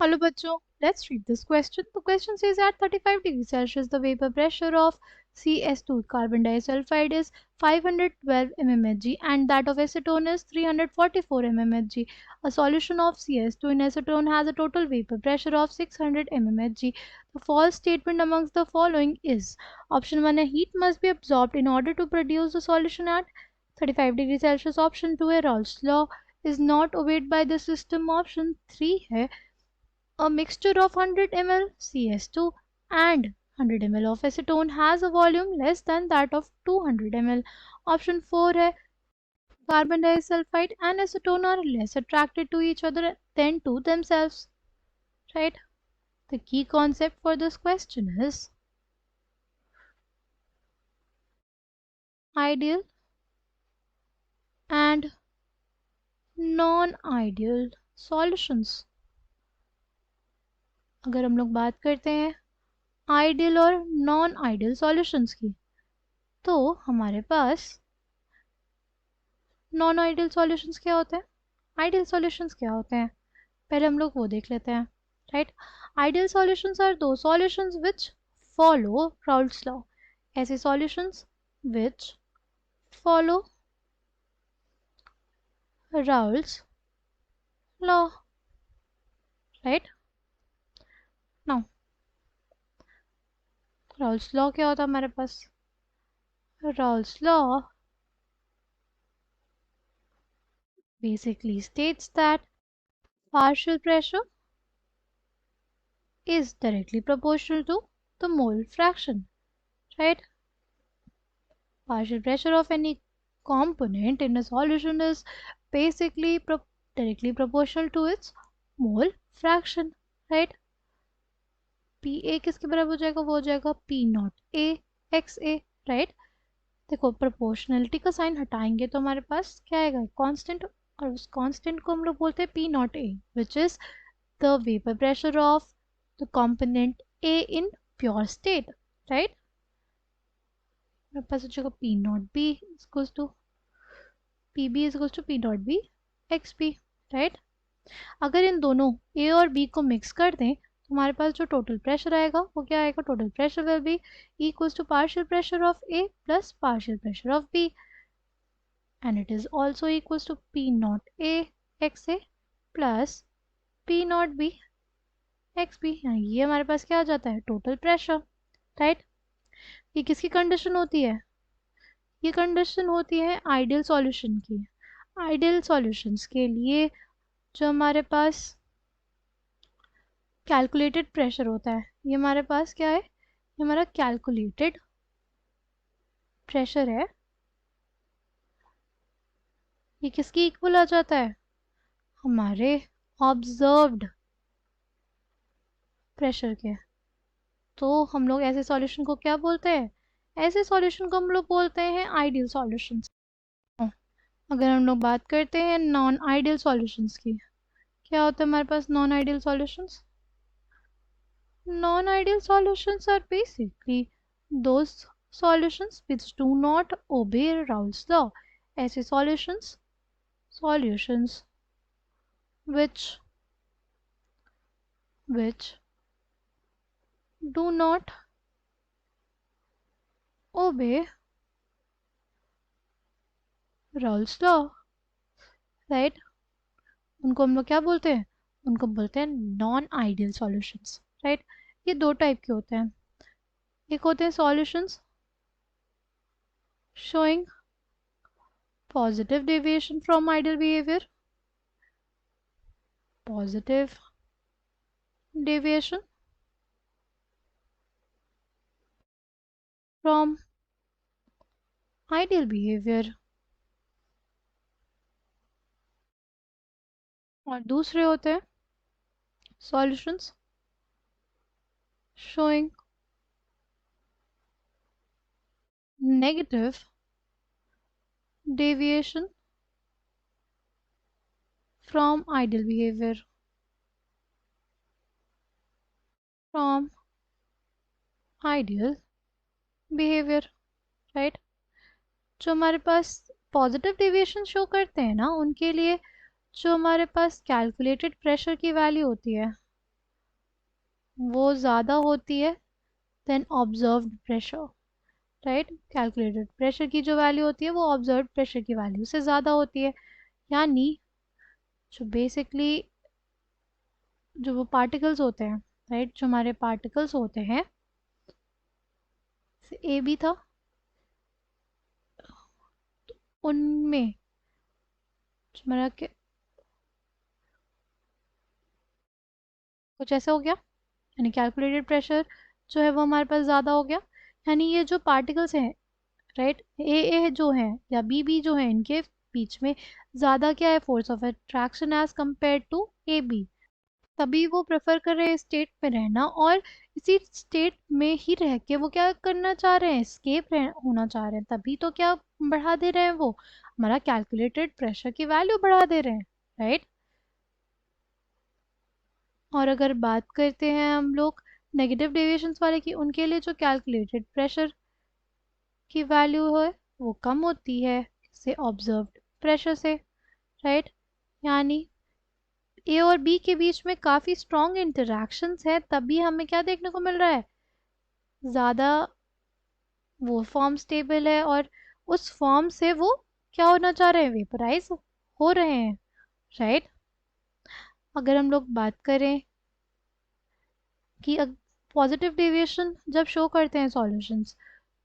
Hello bachcho, let's read this question. The question says at 35 degrees Celsius the vapor pressure of CS2 carbon disulfide is 512 mmHg and that of acetone is 344 mmHg. A solution of CS2 in acetone has a total vapor pressure of 600 mmHg. The false statement amongst the following is option 1 a heat must be absorbed in order to produce the solution at 35 degrees Celsius. Option 2 a Raoult's law is not obeyed by the system. Option 3 है a mixture of 100 ml CS2 and 100 ml of acetone has a volume less than that of 200 ml. Option 4 है carbon disulfide and acetone are less attracted to each other than to themselves. Right? The key concept for this question is ideal and non-ideal solutions. अगर हम लोग बात करते हैं ideal और non ideal solutions की तो हमारे पास नॉन आइडियल सॉल्यूशंस क्या होते हैं, आइडियल सॉल्यूशंस क्या होते हैं, पहले हम लोग वो देख लेते हैं. Right, ideal solutions are those solutions which follow Raoult's law. ऐसे solutions which follow Raoult's law. Right, now Raoult's law क्या होता है हमारे पास, Raoult's law basically states that partial pressure is directly proportional to the mole fraction. Right, partial pressure of any component in a solution is basically directly proportional to its mole fraction. Right, Pa किसके बराबर हो जाएगा, वो हो जाएगा P naught A x A. Right, देखो proportionality का sign हटाएंगे तो हमारे पास क्या आएगा, कांस्टेंट, और उस कांस्टेंट को हम लोग बोलते हैं P naught A which is the vapour pressure of the component A in pure state. Right, मेरे पास हो जाएगा P naught B equals to PB equals to P naught B x B. Right, अगर इन दोनों A और B को mix कर दें तो हमारे पास जो टोटल प्रेशर आएगा वो क्या आएगा, total pressure will be equals to partial pressure of A plus partial pressure of B and it is also equals to P naught A x A plus P naught B x B. ये हमारे पास क्या आ जाता है, total pressure. Right, ये किसकी condition होती है, ये कंडीशन होती है आइडियल सॉल्यूशन की. आइडियल सॉल्यूशंस के लिए जो हमारे पास कैलकुलेटेड प्रेशर होता है, ये हमारे पास क्या है, ये हमारा कैलकुलेटेड प्रेशर है. ये किसकी इक्वल आ जाता है, हमारे ऑब्जर्व्ड प्रेशर के. तो हम लोग ऐसे सॉल्यूशन को क्या बोलते हैं, ऐसे सॉल्यूशन को हम लोग बोलते हैं आइडियल सॉल्यूशंस. अगर हम लोग बात करते हैं नॉन आइडियल सॉल्यूशंस की, क्या होता है हमारे पास non ideal solutions. Non ideal solutions are basically those solutions which do not obey Raoult's law. ऐसे solutions which do not obey Raoult's law. Right, उनको हम लोग क्या बोलते हैं, उनको बोलते हैं नॉन आइडियल सॉल्यूशंस. राइट, ये दो टाइप के होते हैं. एक होते हैं solutions showing positive deviation from ideal behavior, positive deviation from ideal behavior. और दूसरे होते हैं solutions showing negative deviation from ideal behavior, from ideal behavior. Right, जो हमारे पास पॉजिटिव डेविएशन शो करते हैं ना, उनके लिए जो हमारे पास कैलकुलेटेड प्रेशर की वैल्यू होती है वो ज़्यादा होती है then observed pressure, right. Calculated pressure की जो वैल्यू होती है वो ऑब्जर्व्ड प्रेशर की वैल्यू से ज़्यादा होती है। यानी जो बेसिकली जो वो पार्टिकल्स होते हैं, राइट, जो हमारे पार्टिकल्स होते हैं, ए भी था, उनमें जो हमारा कुछ ऐसा हो गया, यानी कैलकुलेटेड प्रेशर जो है वो हमारे पास ज़्यादा हो गया। यानी ये जो पार्टिकल्स हैं, राइट, ए जो है या बी जो है, इनके बीच में ज़्यादा क्या है, force of attraction as compare to A B. तभी वो प्रेफर कर रहे हैं स्टेट में रहना, और इसी स्टेट में ही रह के वो क्या करना चाह रहे हैं, स्केप होना चाह रहे हैं। तभी तो क्या बढ़ा दे रहे हैं, वो हमारा कैलकुलेटेड प्रेशर की वैल्यू बढ़ा दे रहे हैं, राइट। और अगर बात करते हैं हम लोग नेगेटिव डेविएशंस वाले की, उनके लिए जो कैलकुलेटेड प्रेशर की वैल्यू है वो कम होती है से ऑब्जर्व्ड प्रेशर से, राइट। यानी ए और बी के बीच में काफ़ी स्ट्रॉन्ग इंटरेक्शंस है, तभी हमें क्या देखने को मिल रहा है, ज़्यादा वो फॉर्म स्टेबल है, और उस फॉर्म से वो क्या होना चाह रहे हैं, वेपराइज हो रहे हैं, राइट। अगर हम लोग बात करें कि पॉजिटिव डेविएशन जब शो करते हैं सॉल्यूशंस,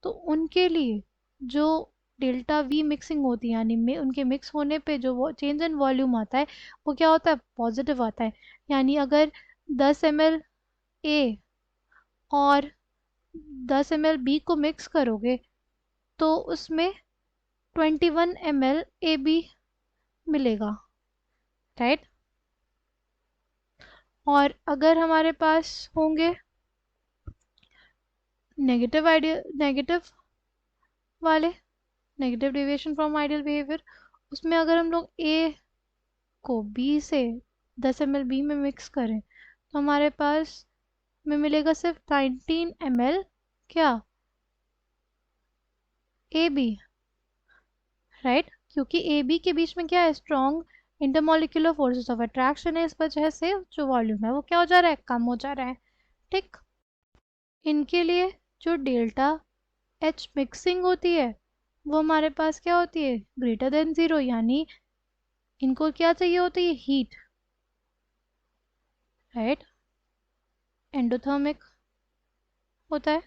तो उनके लिए जो डेल्टा वी मिक्सिंग होती है, यानी उनके मिक्स होने पे जो वो चेंज इन वॉल्यूम आता है वो क्या होता है, पॉजिटिव आता है। यानी अगर 10 ml ए और 10 ml बी को मिक्स करोगे तो उसमें 21 ml ए बी मिलेगा, राइट। और अगर हमारे पास होंगे नेगेटिव वाले, negative deviation from ideal behaviour, उसमें अगर हम लोग ए को बी से 10 ml बी में मिक्स करें तो हमारे पास में मिलेगा सिर्फ 19 ml क्या, ए बी, राइट। क्योंकि ए बी के बीच में क्या है, strong intermolecular forces of attraction है, इस वजह से जो वॉल्यूम है वो क्या हो जा रहा है, कम हो जा रहा है, ठीक। इनके लिए जो डेल्टा एच मिक्सिंग होती है वो हमारे पास क्या होती है, ग्रेटर देन ज़ीरो। यानी इनको क्या चाहिए होती है, हीट, राइट, एंडोथर्मिक होता है।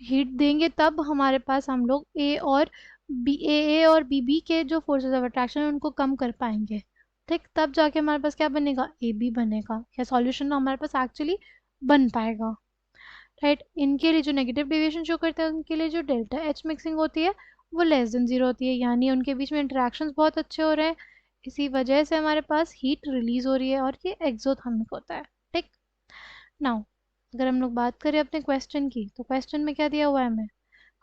हीट देंगे तब हमारे पास हम लोग ए और बी के जो फोर्सेस ऑफ अट्रैक्शन है उनको कम कर पाएंगे, ठीक। तब जाके हमारे पास क्या बनेगा, ए बी बनेगा, या सॉल्यूशन हमारे पास एक्चुअली बन पाएगा, राइट। इनके लिए जो नेगेटिव डेविएशन शो करते हैं उनके लिए जो डेल्टा एच मिक्सिंग होती है वो लेस देन ज़ीरो होती है। यानी उनके बीच में इंटरेक्शंस बहुत अच्छे हो रहे हैं, इसी वजह से हमारे पास हीट रिलीज हो रही है, और ये एक्सोथर्मिक होता है, ठीक। नाउ अगर हम लोग बात करें अपने क्वेश्चन की, तो क्वेश्चन में क्या दिया हुआ है हमें,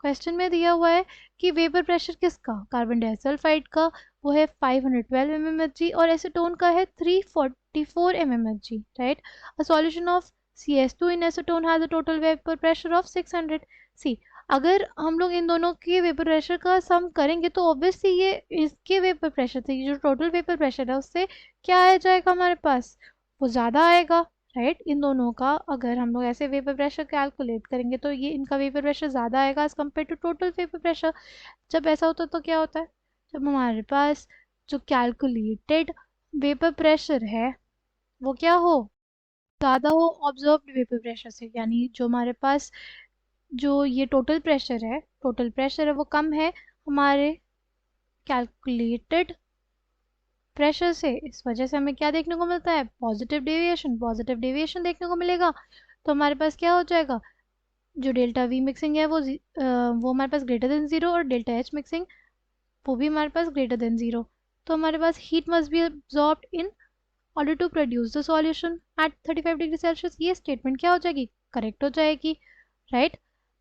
क्वेश्चन में दिया हुआ है कि वेपर प्रेशर किसका, कार्बन डाइसल्फाइड का वो है 512 mmHg, और एसीटोन का है 344 mmHg, right. A solution of CS2 in acetone has a total vapour pressure of 600 सी। अगर हम लोग इन दोनों के वेपर प्रेशर का सम करेंगे तो ऑब्वियसली ये इसके वेपर प्रेशर से जो टोटल वेपर प्रेशर है उससे क्या आ जाएगा हमारे पास, वो ज़्यादा आएगा, राइट। इन दोनों का अगर हम लोग ऐसे वेपर प्रेशर कैलकुलेट करेंगे तो ये इनका वेपर प्रेशर ज़्यादा आएगा as compare to total vapour pressure. जब ऐसा होता है तो क्या होता है, जब हमारे पास जो कैलकुलेटेड वेपर प्रेशर है वो क्या हो, ज़्यादा हो ऑब्जर्व्ड वेपर प्रेशर से, यानी जो हमारे पास जो ये टोटल प्रेशर है वो कम है हमारे कैलकुलेटेड प्रेशर से। इस वजह से हमें क्या देखने को मिलता है, पॉजिटिव डेविएशन देखने को मिलेगा। तो हमारे पास क्या हो जाएगा, जो डेल्टा वी मिक्सिंग है वो हमारे पास ग्रेटर देन ज़ीरो, और डेल्टा एच मिक्सिंग वो भी हमारे पास ग्रेटर देन ज़ीरो। तो हमारे पास heat must be absorbed in order to produce the solution at 35 degree Celsius. ये स्टेटमेंट क्या हो जाएगी, करेक्ट हो जाएगी, राइट।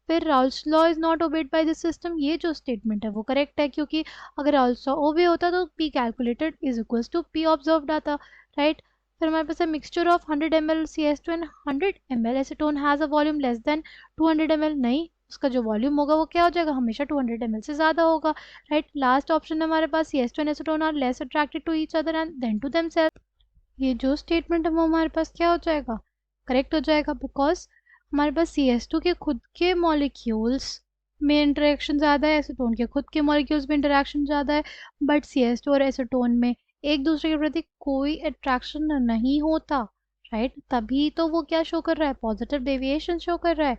फिर Raoult's law is not obeyed by this system, ये जो स्टेटमेंट है वो करेक्ट है, क्योंकि अगर राउल्स लॉ ओबे होता तो P calculated is equals to P observed आता, राइट। फिर हमारे पास है mixture of 100 ml CS2 and 100 ml acetone has a volume less than 200 ml, नहीं, उसका जो वॉल्यूम होगा वो क्या हो जाएगा, हमेशा 200 ml से ज़्यादा होगा, राइट। लास्ट ऑप्शन है हमारे पास CS2 and acetone are less attracted to each other and then to themselves. ये जो स्टेटमेंट है वो हमारे पास क्या हो जाएगा, करेक्ट हो जाएगा, बिकॉज हमारे पास CS2 के खुद के मॉलिक्यूल्स में इंटरेक्शन ज़्यादा है, एसीटोन के खुद के मॉलिक्यूल्स में इंटरेक्शन ज़्यादा है, बट CS2 और एसीटोन में एक दूसरे के प्रति कोई अट्रैक्शन नहीं होता, राइट? तभी तो वो क्या शो कर रहा है, पॉजिटिव डेविएशन शो कर रहा है,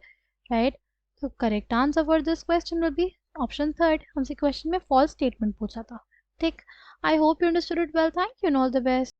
राइट? तो correct answer for this question will be option third. हमसे क्वेश्चन में फॉल्स स्टेटमेंट पूछा था, ठीक। I hope you understood it well, thank you and all the best.